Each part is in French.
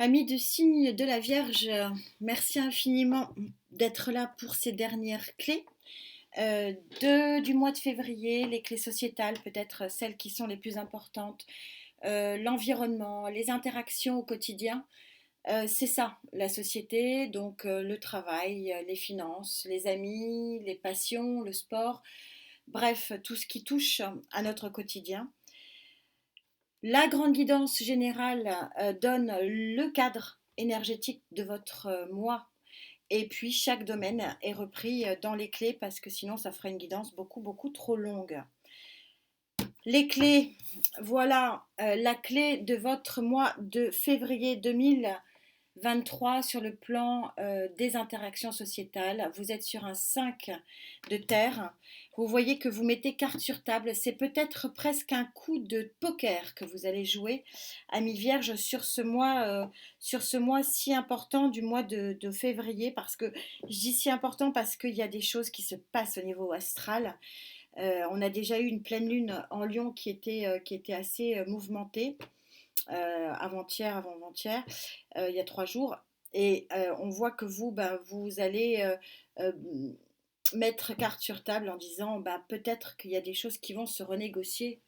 Amis de signe de la Vierge, merci infiniment d'être là pour ces dernières clés du mois de février, les clés sociétales, peut-être celles qui sont les plus importantes, l'environnement, les interactions au quotidien. C'est ça, la société, donc le travail, les finances, les amis, les passions, le sport, bref, tout ce qui touche à notre quotidien. La grande guidance générale donne le cadre énergétique de votre mois et puis chaque domaine est repris dans les clés parce que sinon ça ferait une guidance beaucoup trop longue. Les clés, voilà la clé de votre mois de février 2023 sur le plan des interactions sociétales. Vous êtes sur un 5 de terre. Vous voyez que vous mettez carte sur table. C'est peut-être presque un coup de poker que vous allez jouer, ami Vierge, sur ce mois si important du mois de février. Parce que je dis si important parce qu'il y a des choses qui se passent au niveau astral. On a déjà eu une pleine lune en Lion qui était assez mouvementée avant-hier, avant-hier, il y a 3 jours. Et on voit que vous, vous allez euh, mettre carte sur table en disant peut-être qu'il y a des choses qui vont se renégocier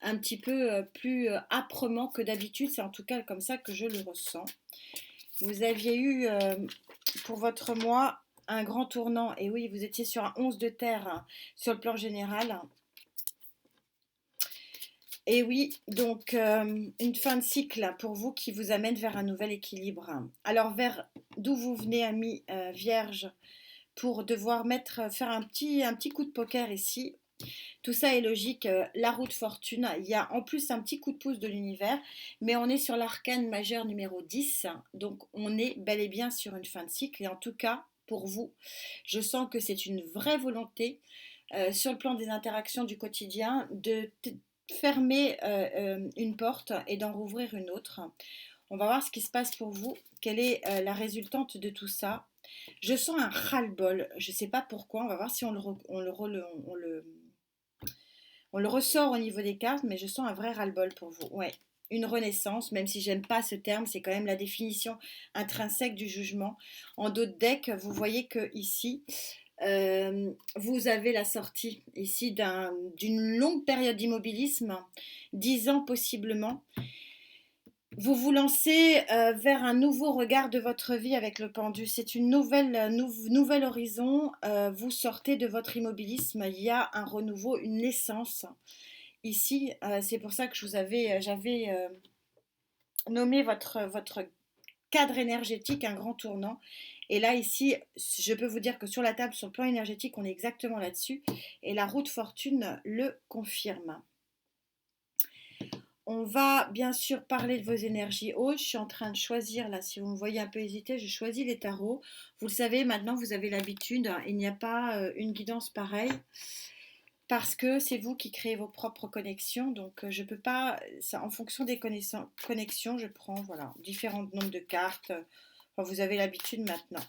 un petit peu plus âprement que d'habitude. C'est en tout cas comme ça que je le ressens. Vous aviez eu pour votre mois un grand tournant. Et oui, vous étiez sur un 11 de terre sur le plan général. Et oui, donc une fin de cycle pour vous qui vous amène vers un nouvel équilibre. Alors vers d'où vous venez, ami Vierge, pour devoir faire un petit coup de poker ici. Tout ça est logique, la roue de fortune. Il y a en plus un petit coup de pouce de l'univers, mais on est sur l'arcane majeur numéro 10, donc on est bel et bien sur une fin de cycle. Et en tout cas, pour vous, je sens que c'est une vraie volonté sur le plan des interactions du quotidien de fermer une porte et d'en rouvrir une autre. On va voir ce qui se passe pour vous, quelle est la résultante de tout ça. Je sens un ras-le-bol, je ne sais pas pourquoi, on va voir si on le ressort au niveau des cartes, mais je sens un vrai ras-le-bol pour vous. Ouais, une renaissance, même si j'aime pas ce terme, c'est quand même la définition intrinsèque du jugement. En d'autres decks, vous voyez que ici, vous avez la sortie ici d'une longue période d'immobilisme, 10 ans possiblement. Vous vous lancez vers un nouveau regard de votre vie avec le pendu. C'est une nouvel horizon. Vous sortez de votre immobilisme. Il y a un renouveau, une naissance. Ici, c'est pour ça que j'avais nommé votre cadre énergétique un grand tournant. Et là, ici, je peux vous dire que sur la table, sur le plan énergétique, on est exactement là-dessus. Et la roue de fortune le confirme. On va bien sûr parler de vos énergies hautes. Je suis en train de choisir, là, si vous me voyez un peu hésiter, je choisis les tarots. Vous le savez, maintenant, vous avez l'habitude. Il n'y a pas une guidance pareille parce que c'est vous qui créez vos propres connexions. Donc, je ne peux pas, ça, en fonction des connexions, je prends voilà, différents nombres de cartes. Enfin, vous avez l'habitude maintenant.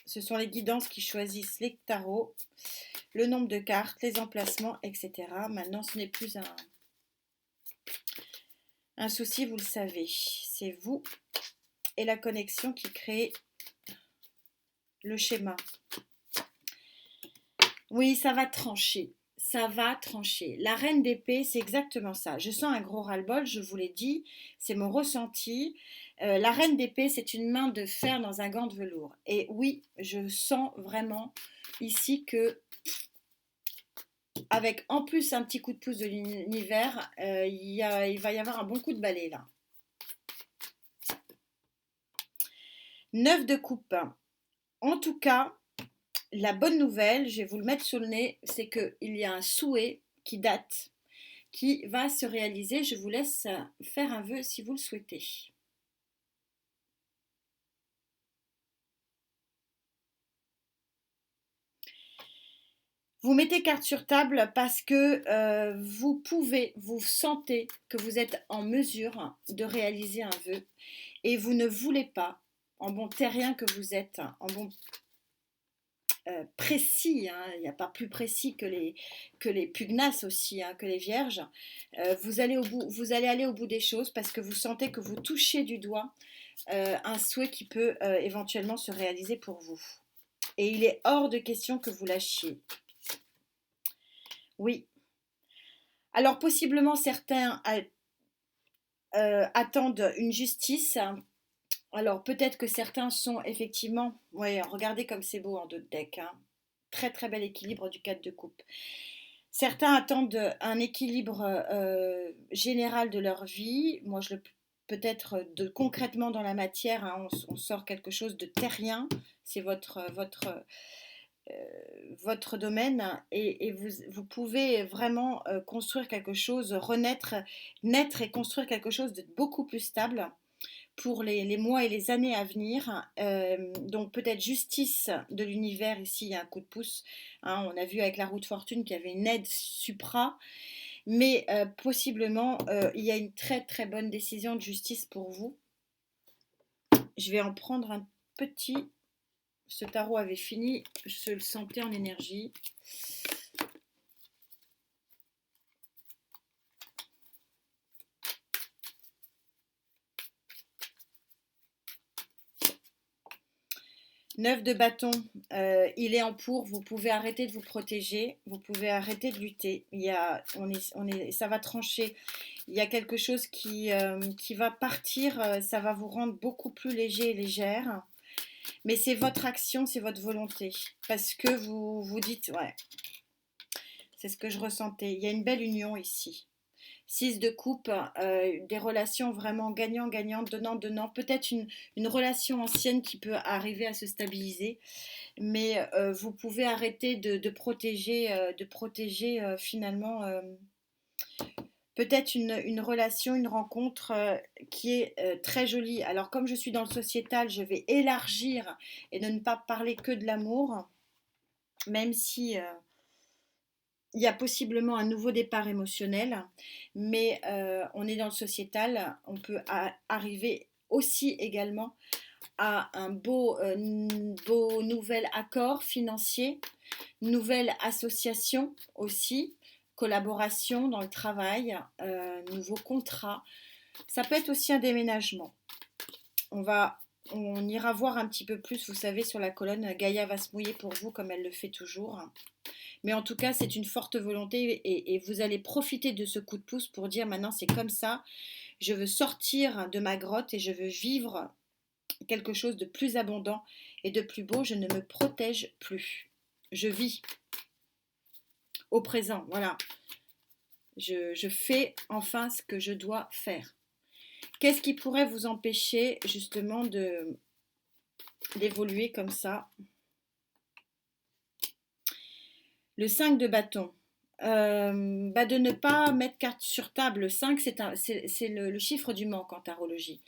Ce sont les guidances qui choisissent les tarots, le nombre de cartes, les emplacements, etc. Maintenant, ce n'est plus un souci, vous le savez. C'est vous et la connexion qui crée le schéma. Oui, ça va trancher. Ça va trancher. La reine d'épée, c'est exactement ça. Je sens un gros ras-le-bol, je vous l'ai dit, c'est mon ressenti. La reine d'épée, c'est une main de fer dans un gant de velours. Et oui, je sens vraiment ici que, avec en plus un petit coup de pouce de l'univers, il va y avoir un bon coup de balai là. 9 de coupe. En tout cas, la bonne nouvelle, je vais vous le mettre sous le nez, c'est qu'il y a un souhait qui date, qui va se réaliser. Je vous laisse faire un vœu si vous le souhaitez. Vous mettez carte sur table parce que vous sentez que vous êtes en mesure de réaliser un vœu et vous ne voulez pas, en bon terrien que vous êtes, en bon précis, hein, il n'y a pas plus précis que les pugnaces aussi, hein, que les vierges, vous allez aller au bout des choses parce que vous sentez que vous touchez du doigt un souhait qui peut éventuellement se réaliser pour vous. Et il est hors de question que vous lâchiez. Oui. Alors possiblement certains attendent une justice. Alors peut-être que certains sont effectivement... Ouais, regardez comme c'est beau en deux de deck. Hein. Très très bel équilibre du 4 de coupe. Certains attendent un équilibre général de leur vie. Moi, je le peut-être concrètement dans la matière, hein, on sort quelque chose de terrien. C'est votre domaine et vous pouvez vraiment construire quelque chose, naître et construire quelque chose de beaucoup plus stable pour les mois et les années à venir. Donc peut-être justice de l'univers, ici il y a un coup de pouce. Hein, on a vu avec la roue de fortune qu'il y avait une aide supra, mais possiblement il y a une très très bonne décision de justice pour vous. Je vais en prendre un petit. Ce tarot avait fini, je le sentais en énergie. Neuf de bâton, il est en pour, vous pouvez arrêter de vous protéger, vous pouvez arrêter de lutter. Ça va trancher. Il y a quelque chose qui va partir, ça va vous rendre beaucoup plus léger et légère. Mais c'est votre action, c'est votre volonté. Parce que vous vous dites, ouais, c'est ce que je ressentais. Il y a une belle union ici. 6 de coupe, des relations vraiment gagnant-gagnant, donnant-donnant. Peut-être une relation ancienne qui peut arriver à se stabiliser. Mais vous pouvez arrêter de protéger, finalement... peut-être une relation, une rencontre qui est très jolie. Alors comme je suis dans le sociétal, je vais élargir et ne pas parler que de l'amour, même si il y a possiblement un nouveau départ émotionnel, mais on est dans le sociétal, on peut arriver aussi également à un beau nouvel accord financier, nouvelle association aussi, collaboration dans le travail, nouveau contrat. Ça peut être aussi un déménagement. On ira voir un petit peu plus, vous savez, sur la colonne, Gaïa va se mouiller pour vous comme elle le fait toujours. Mais en tout cas, c'est une forte volonté et vous allez profiter de ce coup de pouce pour dire maintenant c'est comme ça, je veux sortir de ma grotte et je veux vivre quelque chose de plus abondant et de plus beau, je ne me protège plus. Je vis au présent, voilà. Je fais enfin ce que je dois faire. Qu'est-ce qui pourrait vous empêcher justement d'évoluer comme ça? Le 5 de bâton. De ne pas mettre carte sur table. Le 5, c'est le chiffre du manque en tarologie.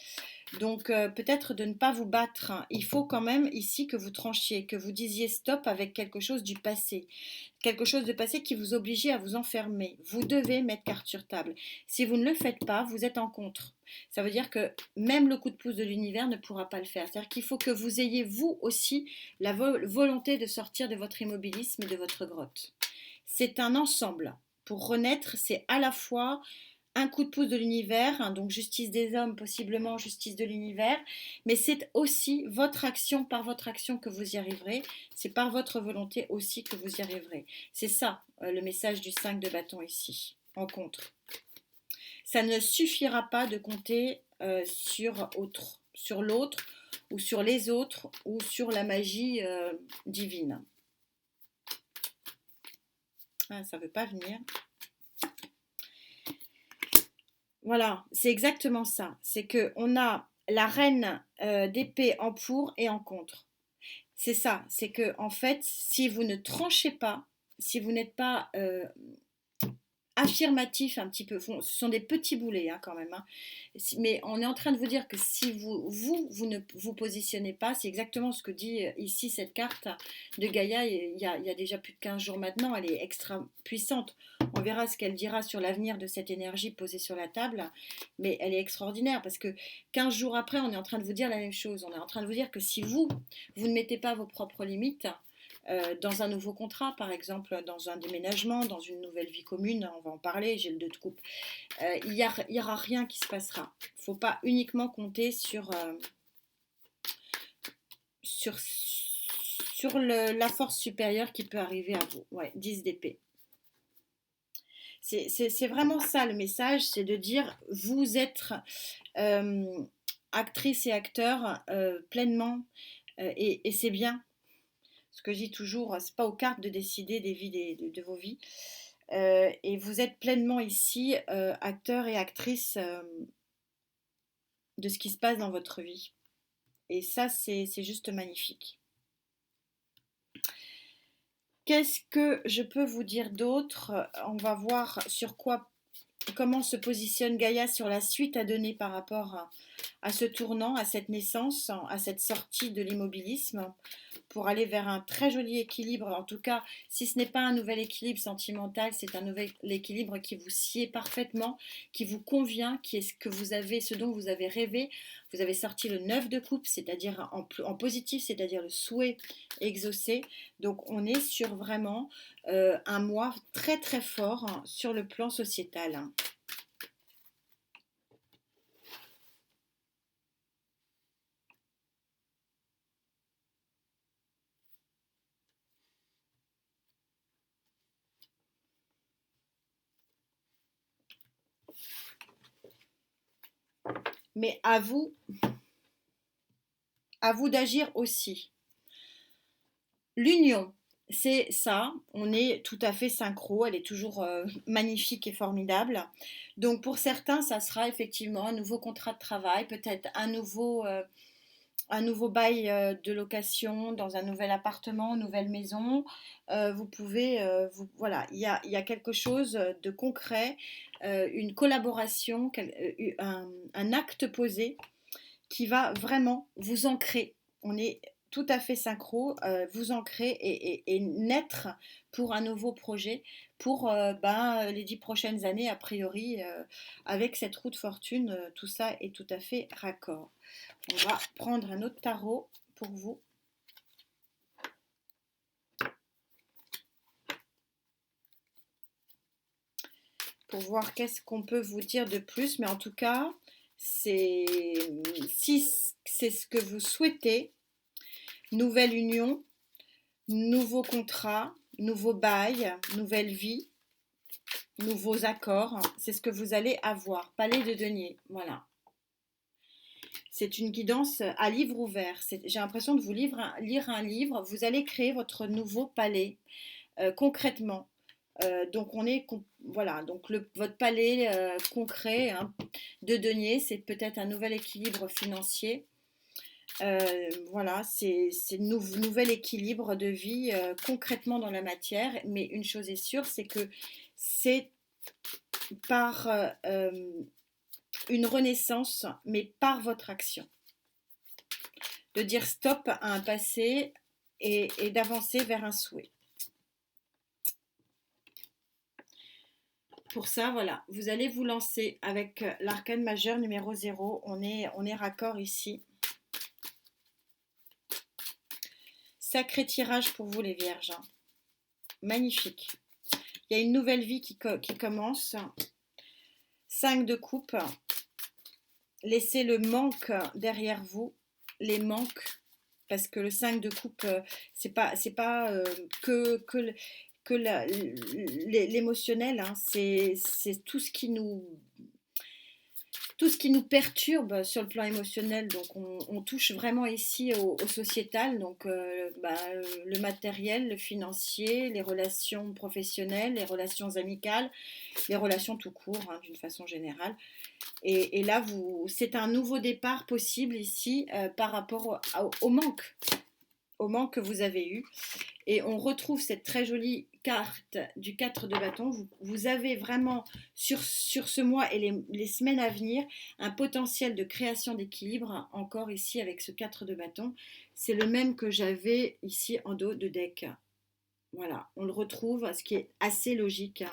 Donc peut-être de ne pas vous battre. Il faut quand même ici que vous tranchiez, que vous disiez stop avec quelque chose du passé. Quelque chose de passé qui vous obligeait à vous enfermer. Vous devez mettre carte sur table. Si vous ne le faites pas, vous êtes en contre. Ça veut dire que même le coup de pouce de l'univers ne pourra pas le faire. C'est-à-dire qu'il faut que vous ayez vous aussi la volonté de sortir de votre immobilisme et de votre grotte. C'est un ensemble. Pour renaître, c'est à la fois un coup de pouce de l'univers, hein, donc justice des hommes, possiblement justice de l'univers, mais c'est aussi votre action, par votre action que vous y arriverez, c'est par votre volonté aussi que vous y arriverez. C'est ça le message du 5 de bâton ici, en contre. Ça ne suffira pas de compter sur l'autre, ou sur les autres, ou sur la magie divine. Ah, ça ne veut pas venir. Voilà, c'est exactement ça. C'est qu'on a la reine d'épée en pour et en contre. C'est ça, c'est que en fait, si vous ne tranchez pas, si vous n'êtes pas affirmatif un petit peu, ce sont des petits boulets hein, quand même, hein. Mais on est en train de vous dire que si vous ne vous positionnez pas, c'est exactement ce que dit ici cette carte de Gaïa, il y a déjà plus de 15 jours maintenant, elle est extra puissante. On verra ce qu'elle dira sur l'avenir de cette énergie posée sur la table, mais elle est extraordinaire parce que 15 jours après, on est en train de vous dire la même chose. On est en train de vous dire que si vous ne mettez pas vos propres limites, dans un nouveau contrat, par exemple, dans un déménagement, dans une nouvelle vie commune, on va en parler, j'ai le 2 de coupe. Il y aura rien qui se passera. Il ne faut pas uniquement compter sur la force supérieure qui peut arriver à vous. Ouais, 10 d'épée. C'est vraiment ça le message, c'est de dire vous êtes actrice et acteur pleinement et c'est bien. Ce que je dis toujours, c'est pas aux cartes de décider des vies de vos vies. Et vous êtes pleinement ici acteur et actrice de ce qui se passe dans votre vie. Et ça, c'est juste magnifique. Qu'est-ce que je peux vous dire d'autre? On va voir comment se positionne Gaïa sur la suite à donner par rapport à ce tournant, à cette naissance, à cette sortie de l'immobilisme, pour aller vers un très joli équilibre. En tout cas, si ce n'est pas un nouvel équilibre sentimental, c'est un nouvel équilibre qui vous sied parfaitement, qui vous convient, qui est ce dont vous avez rêvé. Vous avez sorti le 9 de coupe, c'est-à-dire en positif, c'est-à-dire le souhait exaucé. Donc on est sur vraiment un mois très très fort sur le plan sociétal. Mais à vous d'agir aussi. L'union, c'est ça, on est tout à fait synchro, elle est toujours magnifique et formidable. Donc pour certains, ça sera effectivement un nouveau contrat de travail, peut-être un nouveau bail de location dans un nouvel appartement, une nouvelle maison. Vous pouvez, voilà, il y a quelque chose de concret, une collaboration, un acte posé qui va vraiment vous ancrer. On est tout à fait synchro, vous ancrer et naître pour un nouveau projet pour les 10 prochaines années, a priori, avec cette roue de fortune, tout ça est tout à fait raccord. On va prendre un autre tarot pour vous. Pour voir qu'est-ce qu'on peut vous dire de plus, mais en tout cas, si c'est ce que vous souhaitez, nouvelle union, nouveau contrat, nouveau bail, nouvelle vie, nouveaux accords, c'est ce que vous allez avoir. Palais de denier, voilà. C'est une guidance à livre ouvert. J'ai l'impression de vous lire un livre. Vous allez créer votre nouveau palais concrètement. Donc voilà, donc votre palais concret hein, de denier, c'est peut-être un nouvel équilibre financier. Voilà, c'est nouvel équilibre de vie concrètement dans la matière. Mais une chose est sûre, c'est que c'est par une renaissance, mais par votre action. De dire stop à un passé et d'avancer vers un souhait. Pour ça, voilà, vous allez vous lancer avec l'arcane majeur numéro 0. On est raccord ici. Sacré tirage pour vous les vierges. Magnifique. Il y a une nouvelle vie qui commence. 5 de coupe. Laissez le manque derrière vous. Les manques. Parce que le 5 de coupe, c'est pas que l'émotionnel. Hein. C'est tout ce qui nous perturbe sur le plan émotionnel, donc on touche vraiment ici au sociétal, donc le matériel, le financier, les relations professionnelles, les relations amicales, les relations tout court, hein, d'une façon générale. Et là, c'est un nouveau départ possible ici par rapport au manque que vous avez eu. Et on retrouve cette très jolie carte du 4 de bâton. Vous avez vraiment sur ce mois et les semaines à venir un potentiel de création d'équilibre encore ici avec ce 4 de bâton. C'est le même que j'avais ici en dos de deck. Voilà, on le retrouve, ce qui est assez logique.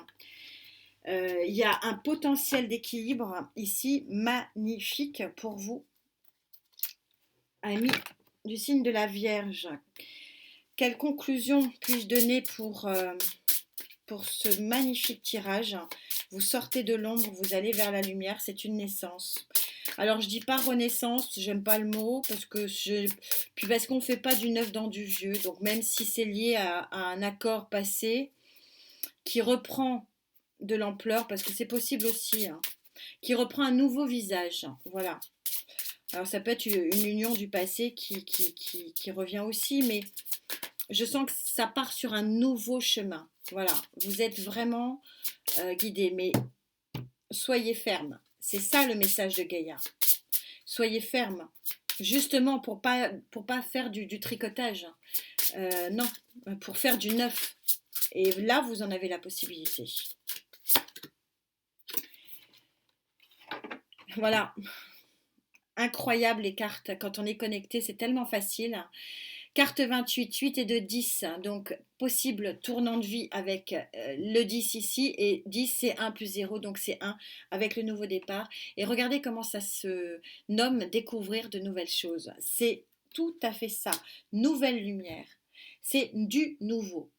Il y a un potentiel d'équilibre ici magnifique pour vous, amis du signe de la Vierge. Quelle conclusion puis-je donner pour ce magnifique tirage? Vous sortez de l'ombre, vous allez vers la lumière, c'est une naissance. Alors je dis pas renaissance, j'aime pas le mot, puis parce qu'on ne fait pas du neuf dans du vieux, donc même si c'est lié à un accord passé qui reprend de l'ampleur, parce que c'est possible aussi, hein, qui reprend un nouveau visage, voilà. Alors ça peut être une union du passé qui revient aussi, mais je sens que ça part sur un nouveau chemin. Voilà, vous êtes vraiment guidé, mais soyez ferme. C'est ça le message de Gaïa. Soyez ferme, justement pour pas faire du tricotage. Non, pour faire du neuf. Et là, vous en avez la possibilité. Voilà, incroyable les cartes. Quand on est connecté, c'est tellement facile. Carte 28, 8 et 2, 10. Donc, possible tournant de vie avec le 10 ici. Et 10, c'est 1 plus 0, donc c'est 1 avec le nouveau départ. Et regardez comment ça se nomme découvrir de nouvelles choses. C'est tout à fait ça. Nouvelle lumière. C'est du nouveau.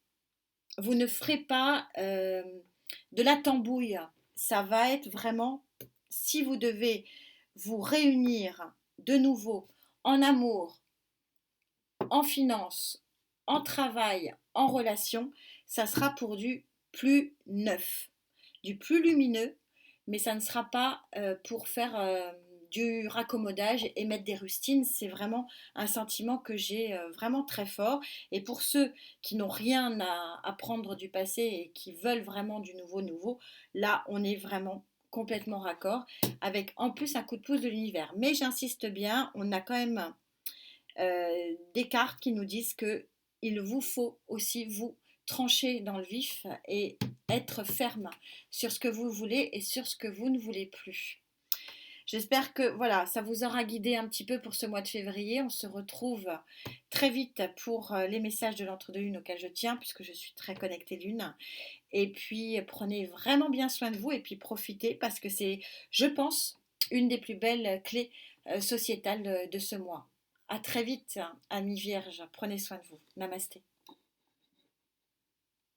Vous ne ferez pas de la tambouille. Ça va être vraiment, si vous devez vous réunir de nouveau en amour, en finance, en travail, en relation, ça sera pour du plus neuf, du plus lumineux, mais ça ne sera pas pour faire du raccommodage et mettre des rustines. C'est vraiment un sentiment que j'ai vraiment très fort. Et pour ceux qui n'ont rien à apprendre du passé et qui veulent vraiment du nouveau, là, on est vraiment complètement raccord, avec en plus un coup de pouce de l'univers. Mais j'insiste bien, on a quand même des cartes qui nous disent que il vous faut aussi vous trancher dans le vif et être ferme sur ce que vous voulez et sur ce que vous ne voulez plus. J'espère que voilà, ça vous aura guidé un petit peu pour ce mois de février. On se retrouve très vite pour les messages de l'entre-deux-lune auxquels je tiens, puisque je suis très connectée lune. Et puis prenez vraiment bien soin de vous et puis profitez parce que c'est, je pense, une des plus belles clés sociétales de ce mois. À très vite, amis vierges. Prenez soin de vous. Namasté.